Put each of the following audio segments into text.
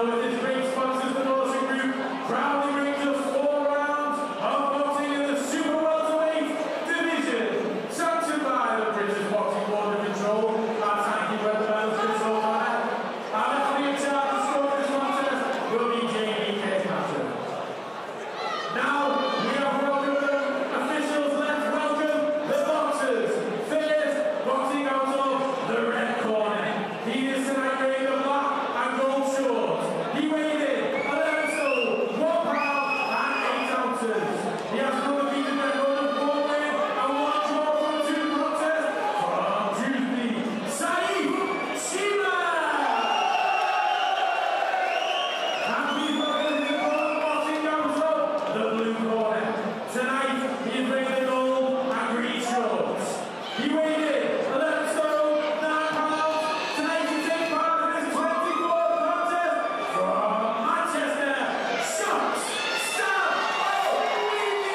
Now with his great sponsors, the Northern Group proudly brings us 4 rounds of boxing in the super welterweight division, sanctioned by the British Boxing Board of Control. Our thank you for the medals control man. Our referee in charge of scoring this contest will be Jamie Kirkpatrick. Now we have welcomed the officials. Let's welcome the boxers. First, boxing out of the red corner. He is tonight wearing the black and gold shorts. He weighed in 11 stone, 1 pound and 8 ounces. He has another beaten record of 4 wins and 1 draw from 2 contests. From Dewsbury, Saif Cheema. And we welcome the boxing out of the blue corner. Tonight he is wearing the gold and green shorts. He weighed in 11 stone, 9 pounds. Tonight he takes part in his 24th contest from Manchester. Shots, Sam Omidi.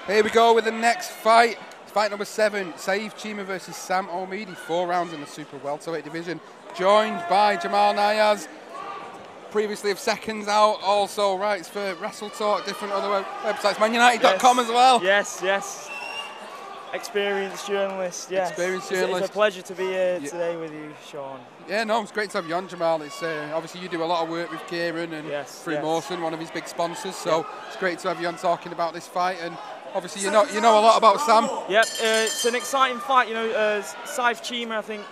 Here we go with the next fight. Fight number 7, Saif Cheema versus Sam Omidi. 4 rounds in the super welterweight division. Joined by Jamal Niaz, previously of Seconds Out, also writes for Wrestle Talk, different other websites, manunited.com as well. Yes, yes. Experienced journalist, yes. Experienced journalist. It's a pleasure to be here today with you, Sean. Yeah, no, it's great to have you on, Jamal. It's obviously you do a lot of work with Kieran and through Mawson, one of his big sponsors, so it's great to have you on talking about this fight. And obviously you know a lot about Sam. Yep, it's an exciting fight. You know, Saif Cheema, I think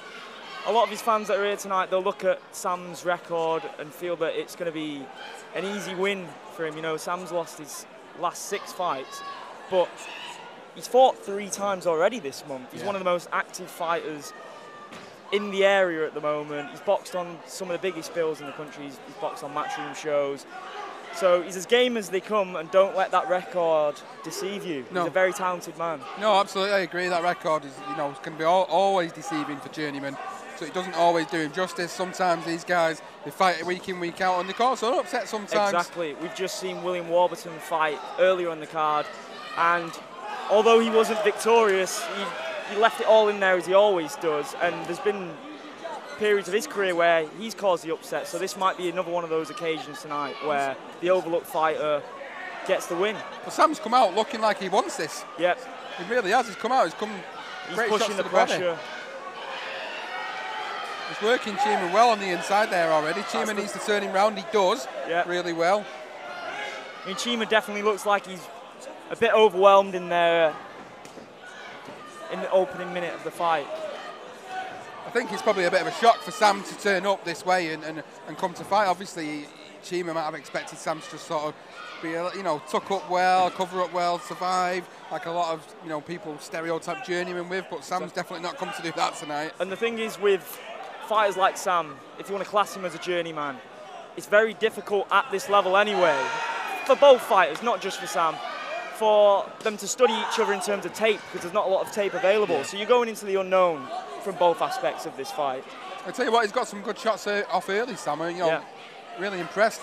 a lot of his fans that are here tonight, they'll look at Sam's record and feel that it's going to be an easy win for him. You know, Sam's lost his last 6 fights, but he's fought 3 times already this month. He's one of the most active fighters in the area at the moment. He's boxed on some of the biggest bills in the country. He's boxed on matchroom shows. So he's as game as they come, and don't let that record deceive you. No. He's a very talented man. No, absolutely, I agree. That record is, can be always deceiving for journeymen. So it doesn't always do him justice. Sometimes these guys, they fight week in, week out, and they cause an upset sometimes. Exactly. We've just seen William Warburton fight earlier on the card, and although he wasn't victorious, he left it all in there as he always does. And there's been periods of his career where he's caused the upset. So this might be another one of those occasions tonight where the overlooked fighter gets the win. But Sam's come out looking like he wants this. Yep. He really has. He's come out. He's pushing the pressure. He's working Cheema well on the inside there already. Cheema needs to turn him round. He does really well. I mean, Cheema definitely looks like he's a bit overwhelmed in the opening minute of the fight. I think it's probably a bit of a shock for Sam to turn up this way and come to fight. Obviously, Cheema might have expected Sam to just sort of be, tuck up well, cover up well, survive, like a lot of, people stereotype journeymen with, but Sam's definitely not come to do that tonight. And the thing is with fighters like Sam, if you want to class him as a journeyman, it's very difficult at this level anyway, for both fighters, not just for Sam, for them to study each other in terms of tape, because there's not a lot of tape available. So you're going into the unknown from both aspects of this fight. I tell you what, he's got some good shots off early, Sam. Really impressed.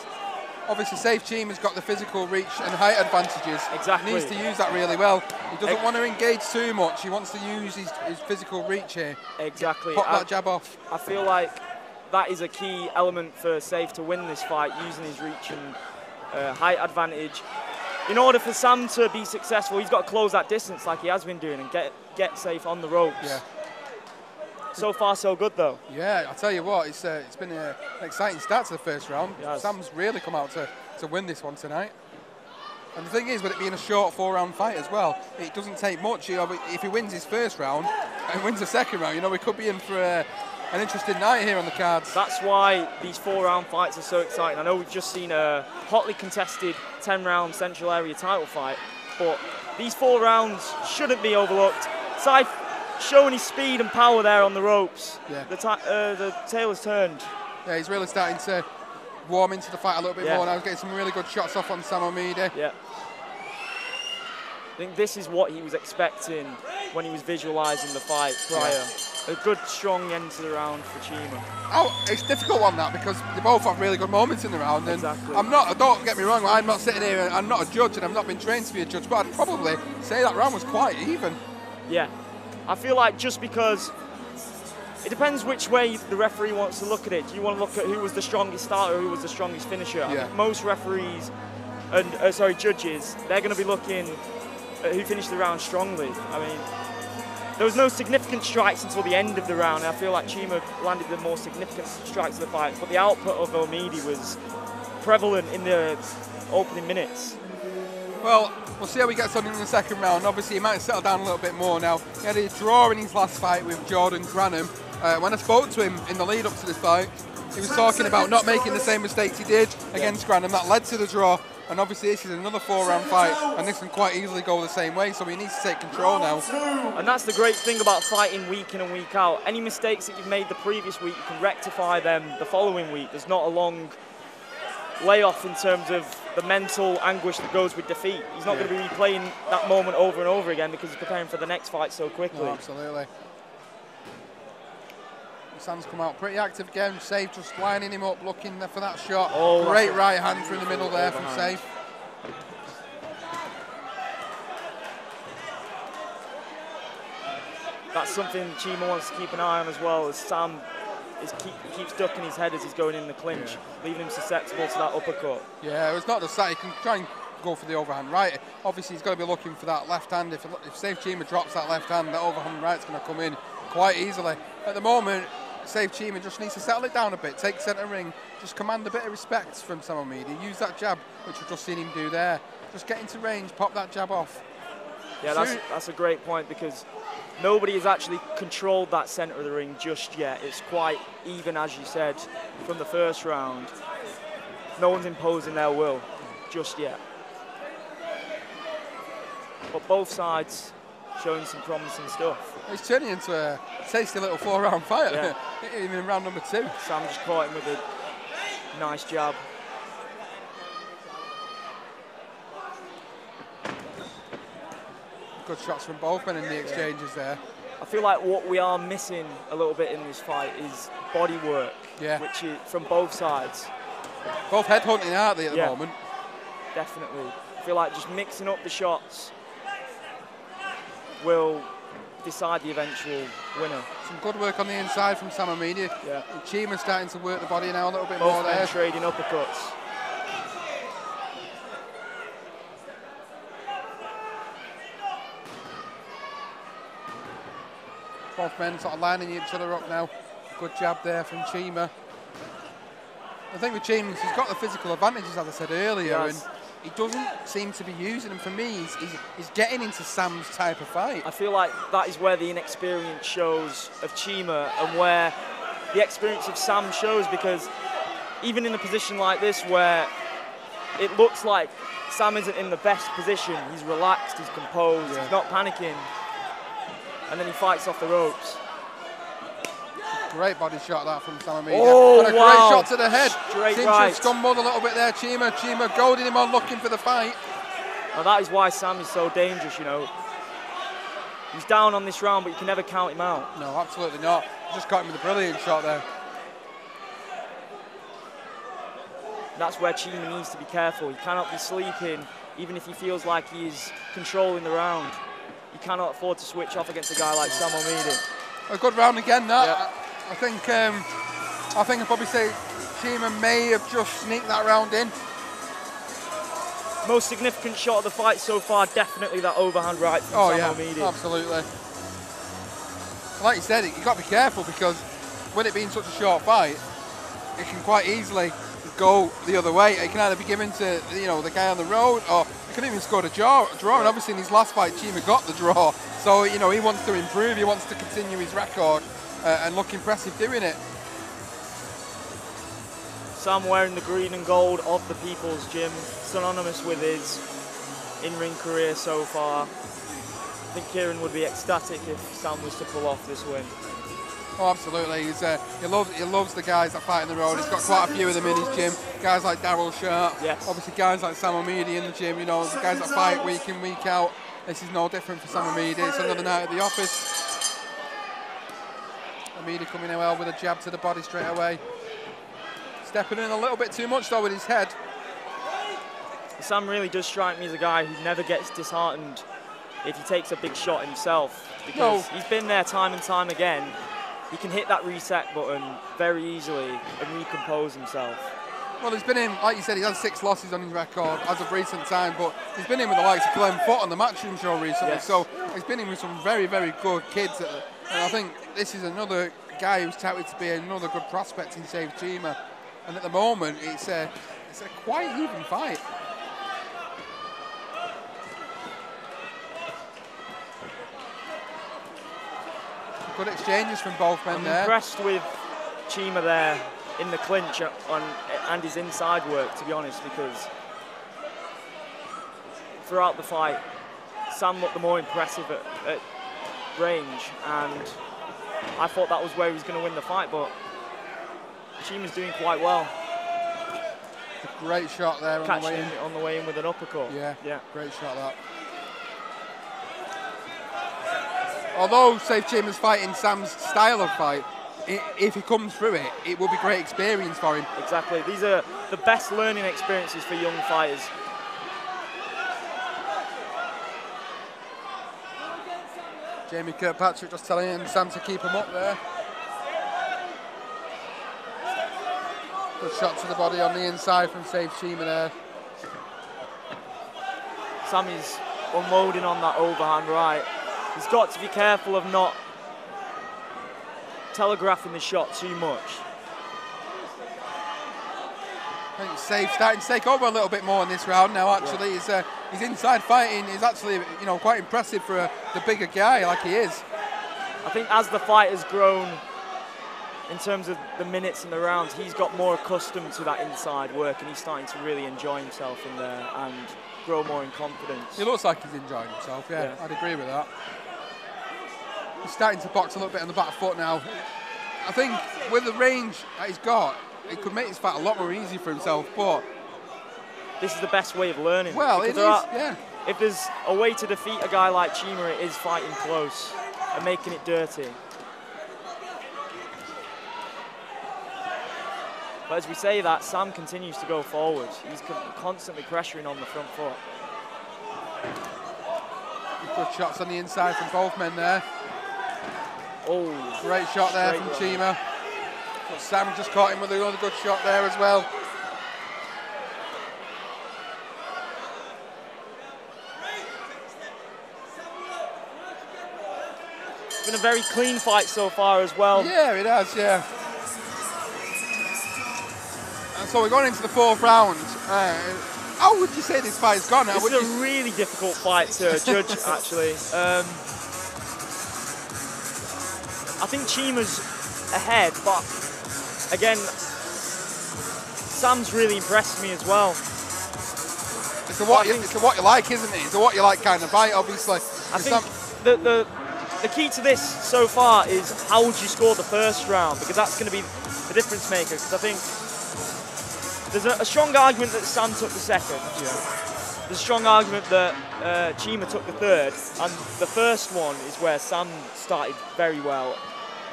Obviously, Saif Cheema's got the physical reach and height advantages. Exactly. He needs to use that really well. He doesn't want to engage too much. He wants to use his physical reach here. Exactly. Pop that jab off. I feel like that is a key element for Saif to win this fight, using his reach and height advantage. In order for Sam to be successful, he's got to close that distance like he has been doing and get Saif on the ropes. Yeah. So far, so good, though. Yeah, I'll tell you what, it's been an exciting start to the first round. Yes. Sam's really come out to win this one tonight. And the thing is, with it being a short 4-round fight as well, it doesn't take much. If he wins his first round and wins the second round, we could be in for an interesting night here on the cards. That's why these 4-round fights are so exciting. I know we've just seen a hotly contested 10-round Central Area title fight, but these 4 rounds shouldn't be overlooked. Saif showing his speed and power there on the ropes. Yeah. The tail has turned. Yeah, he's really starting to warm into the fight a little bit more now. He's getting some really good shots off on Sam Omidi. Yeah. I think this is what he was expecting when he was visualising the fight prior. Yeah. A good, strong end to the round for Cheema. Oh, it's a difficult one, that, because they both have really good moments in the round. And exactly. Don't get me wrong, I'm not sitting here, I'm not a judge and I've not been trained to be a judge, but I'd probably say that round was quite even. Yeah. I feel like just because it depends which way the referee wants to look at it. Do you want to look at who was the strongest starter or who was the strongest finisher? Yeah. I think most referees and judges, they're going to be looking at who finished the round strongly. I mean, there was no significant strikes until the end of the round. And I feel like Cheema landed the more significant strikes of the fight, but the output of Omidi was prevalent in the opening minutes. Well, we'll see how he gets on in the second round. Obviously, he might settle down a little bit more now. He had a draw in his last fight with Jordan Granham. When I spoke to him in the lead up to this fight, he was talking about not making the same mistakes he did against Granham. That led to the draw. And obviously, this is another 4-round fight, and this can quite easily go the same way. So he needs to take control now. And that's the great thing about fighting week in and week out. Any mistakes that you've made the previous week, you can rectify them the following week. There's not a long layoff in terms of the mental anguish that goes with defeat. He's not going to be replaying that moment over and over again because he's preparing for the next fight so quickly. No, absolutely. Sam's come out pretty active again. Saif just lining him up, looking there for that shot. Oh, great right hand through the middle there from Saif. That's something Cheema wants to keep an eye on as well, as Sam keeps ducking his head as he's going in the clinch, leaving him susceptible to that uppercut. Yeah, it's not just that. He can try and go for the overhand right. Obviously, he's got to be looking for that left hand. If Saif Cheema drops that left hand, that overhand right's going to come in quite easily. At the moment, Saif Cheema just needs to settle it down a bit, take centre ring, just command a bit of respect from Sam Omidi. Use that jab, which we've just seen him do there. Just get into range, pop that jab off. Yeah, that's a great point, because nobody has actually controlled that centre of the ring just yet. It's quite even, as you said, from the first round. No one's imposing their will just yet. But both sides showing some promising stuff. It's turning into a tasty little 4-round fight, yeah. Even in round number 2. Sam just caught him with a nice jab. Good shots from both men in the exchanges there. I feel like what we are missing a little bit in this fight is body work, which is from both sides. Both headhunting, aren't they, at the moment? Definitely. I feel like just mixing up the shots will decide the eventual winner. Some good work on the inside from Sam Omidi. Yeah. Cheema starting to work the body now a little bit both more there. Trading uppercuts. Both men sort of lining each other up now. Good jab there from Cheema. I think with Cheema, he's got the physical advantages, as I said earlier, and he doesn't seem to be using them. For me, he's getting into Sam's type of fight. I feel like that is where the inexperience shows of Cheema and where the experience of Sam shows, because even in a position like this where it looks like Sam isn't in the best position, he's relaxed, he's composed, he's not panicking, and then he fights off the ropes. Great body shot that from Sam Omidi. Oh, and a great shot to the head. Straight Seems right. to have stumbled a little bit there, Cheema. Cheema goading him on, looking for the fight. Now that is why Sam is so dangerous, you know. He's down on this round, but you can never count him out. No, absolutely not. Just caught him with a brilliant shot there. That's where Cheema needs to be careful. He cannot be sleeping, even if he feels like he's controlling the round. He cannot afford to switch off against a guy like Sam Omidi. A good round again, that. Yep. I think I'd probably say Cheema may have just sneaked that round in. Most significant shot of the fight so far, definitely that overhand right from Sam Omidi. Absolutely. Like you said, you've got to be careful, because with it being such a short fight, it can quite easily go the other way. It can either be given to the guy on the road, or it can even score a draw. And obviously in his last fight, Cheema got the draw. So he wants to improve. He wants to continue his record and look impressive doing it. Sam wearing the green and gold of the People's Gym, synonymous with his in-ring career so far. I think Kieran would be ecstatic if Sam was to pull off this win. Oh, absolutely. He loves the guys that fight in the road. He's got quite a few of them in his gym. Guys like Darryl Sharp. Yes. Obviously, guys like Sam Omidi in the gym. The guys that fight week in, week out. This is no different for Sam Omidi. It's another night at the office. Omidi coming in well with a jab to the body straight away. Stepping in a little bit too much though with his head. Sam really does strike me as a guy who never gets disheartened if he takes a big shot himself, because he's been there time and time again. He can hit that reset button very easily and recompose himself. Well, he's been in, like you said, he has 6 losses on his record as of recent time, but he's been in with the likes of Glenn Foote on the Matchroom show recently, so he's been in with some very, very good kids. And I think this is another guy who's touted to be another good prospect in Saif Cheema. And at the moment, it's a quite even fight. Good exchanges from both men there. I'm impressed with Cheema there in the clinch and his inside work, to be honest, because throughout the fight, Sam looked the more impressive at range, and I thought that was where he was going to win the fight, but Cheema's doing quite well. A great shot there on the way in. On the way in with an uppercut. Yeah, great shot that. Although Saif Cheema's fighting Sam's style of fight, if he comes through it, it will be great experience for him. Exactly. These are the best learning experiences for young fighters. Jamie Kirkpatrick just telling Sam to keep him up there. Good shot to the body on the inside from Saif Cheema there. Sammy's unloading on that overhand right. He's got to be careful of not telegraphing the shot too much. I think Saif's starting to take over a little bit more in this round now. Actually, his inside fighting is actually, you know, quite impressive for the bigger guy like he is. I think as the fight has grown in terms of the minutes and the rounds, he's got more accustomed to that inside work, and he's starting to really enjoy himself in there and grow more in confidence. He looks like he's enjoying himself. Yeah. I'd agree with that. He's starting to box a little bit on the back foot now. I think with the range that he's got, it could make this fight a lot more easy for himself, but this is the best way of learning. Well, it is, yeah. If there's a way to defeat a guy like Cheema, it is fighting close and making it dirty. But as we say that, Sam continues to go forward. He's constantly pressuring on the front foot. Good shots on the inside from both men there. Oh, great shot there from Cheema. But Sam just caught him with another good shot there as well. It's been a very clean fight so far as well. Yeah, it has, yeah. And so we're going into the 4th round. How would you say this fight's gone? This is a really difficult fight to judge, actually. I think Cheema's ahead, but again, Sam's really impressed me as well. It's a what you like, isn't it? It's a what you like kind of fight, obviously. I think the key to this so far is how would you score the first round, because that's going to be the difference maker. Because I think there's a strong argument that Sam took the second. Yeah. There's a strong argument that Cheema took the third, and the first one is where Sam started very well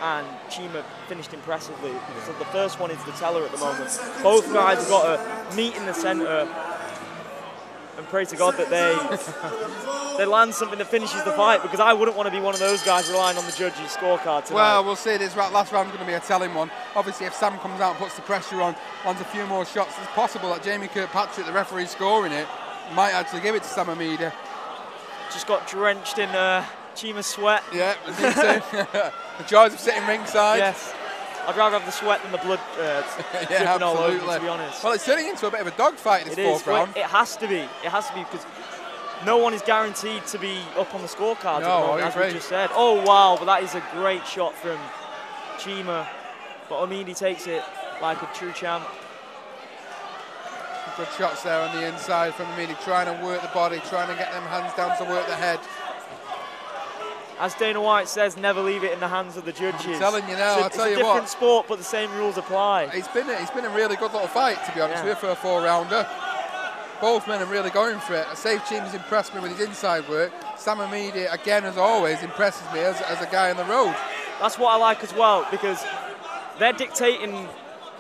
and Cheema finished impressively. Yeah. So the first one is the teller at the moment. Both guys have got to meet in the centre and pray to God that they land something that finishes the fight, because I wouldn't want to be one of those guys relying on the judges' scorecard tonight. Well, we'll see. This last round is going to be a telling one. Obviously, if Sam comes out and puts the pressure on, lands a few more shots, it's possible that Jamie Kirkpatrick, the referee scoring it, might actually give it to Sam Omidi. Just got drenched in Cheema's sweat. Yeah, me too. The joys of sitting ringside. Yes. I'd rather have the sweat than the blood dripping all over me, to be honest. Well, it's turning into a bit of a dogfight in this 4th round. It has to be. It has to be, because no one is guaranteed to be up on the scorecard at the moment, as we just said. Oh, wow, but that is a great shot from Cheema. But Omidi takes it like a true champ. Good shots there on the inside from Omidi, trying to work the body, trying to get them hands down to work the head. As Dana White says, never leave it in the hands of the judges. I'm telling you now, I'll tell you what. It's a different sport, but the same rules apply. It's been a really good little fight, to be honest with you, for a 4-rounder. Both men are really going for it. Saif Cheema's impressed me with his inside work. Sam Omidi, again, as always, impresses me as a guy on the road. That's what I like as well, because they're dictating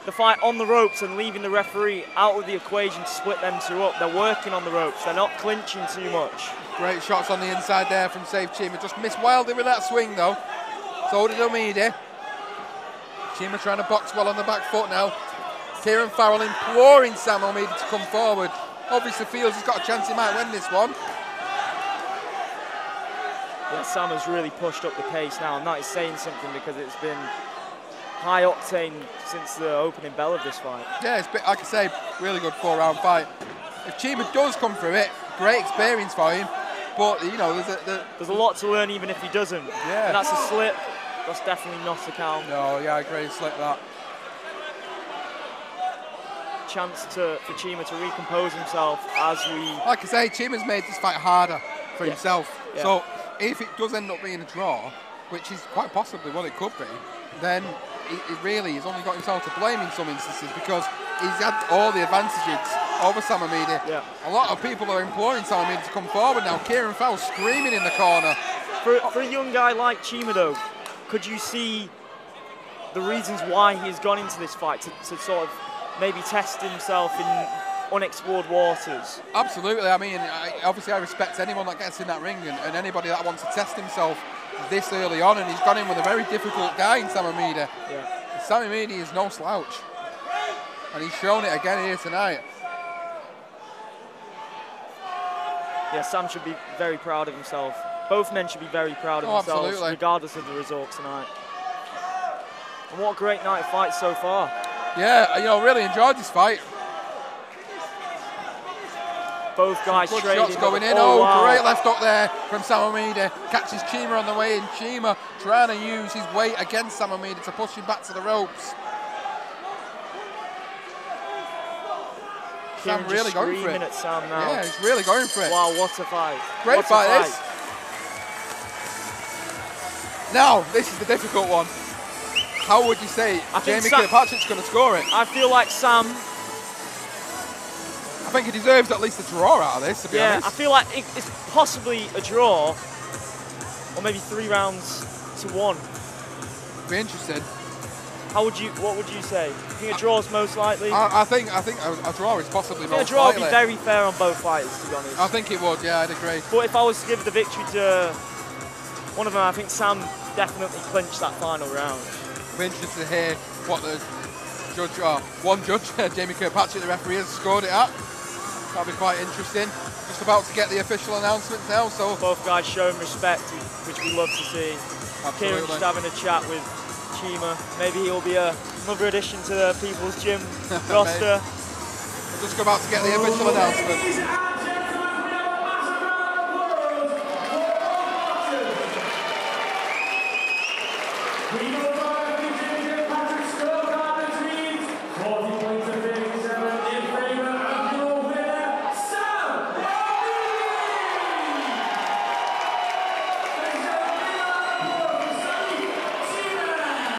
the fight on the ropes and leaving the referee out of the equation to split them two up. They're working on the ropes. They're not clinching too much. Great shots on the inside there from Saif Cheema. Just missed wildly with that swing though. So did Omidi. Cheema trying to box well on the back foot now. Kieran Farrell imploring Sam Omidi to come forward. Obviously feels he's got a chance he might win this one. Yeah, Sam has really pushed up the pace now, and that is saying something because it's been high octane since the opening bell of this fight. Yeah, it's been, like I say, really good 4-round fight. If Cheema does come through it, great experience for him. But you know, there's a lot to learn even if he doesn't. Yeah, and that's a slip. That's definitely not a count. No, yeah, great slip that. Chance for Cheema to recompose himself as we. Like I say, Cheema's made this fight harder for himself. Yeah. So if it does end up being a draw, which is quite possibly what it could be, then he's only got himself to blame in some instances because he's had all the advantages over Sam Omidi. Yeah. A lot of people are imploring Sam Omidi to come forward now. Kieran Farrell screaming in the corner. For a young guy like Cheema though, could you see the reasons why he's gone into this fight to sort of maybe test himself in unexplored waters? Absolutely. I mean, obviously I respect anyone that gets in that ring and anybody that wants to test himself this early on, and he's gone in with a very difficult guy in Sam Omidi. Yeah. Sam Omidi is no slouch, and he's shown it again here tonight. Yeah, Sam should be very proud of himself. Both men should be very proud of themselves, absolutely, regardless of the result tonight. And what a great night of fights so far. Yeah, you know, really enjoyed this fight. Both guys good trading. shots going in. Wow. Great left hook there from Sam Omidi. Catches Cheema on the way in. Cheema trying to use his weight against Sam Omidi to push him back to the ropes. Kieran Sam really going for it. At Sam now. Yeah, he's really going for it. Wow, what a fight. Great fight, this. Now, this is the difficult one. How would you say Jamie Kirkpatrick's going to score it? I feel like Sam... I think he deserves at least a draw out of this, to be honest. Yeah, I feel like it's possibly a draw, or maybe 3 rounds to 1. Be interesting. What would you say? I think a draw is most likely. I think a draw is possibly most likely. A draw would be very fair on both fighters, to be honest. I think it would, yeah, I'd agree. But if I was to give the victory to one of them, I think Sam definitely clinched that final round. Be interested to hear what the judge, one judge, Jamie Kirkpatrick, the referee, has scored it at. That'll be quite interesting. Just about to get the official announcements now, so both guys showing respect, which we love to see. Absolutely. Kieran just having a chat with Cheema. Maybe he'll be another addition to the People's Gym roster. We're just about to get the official announcement. We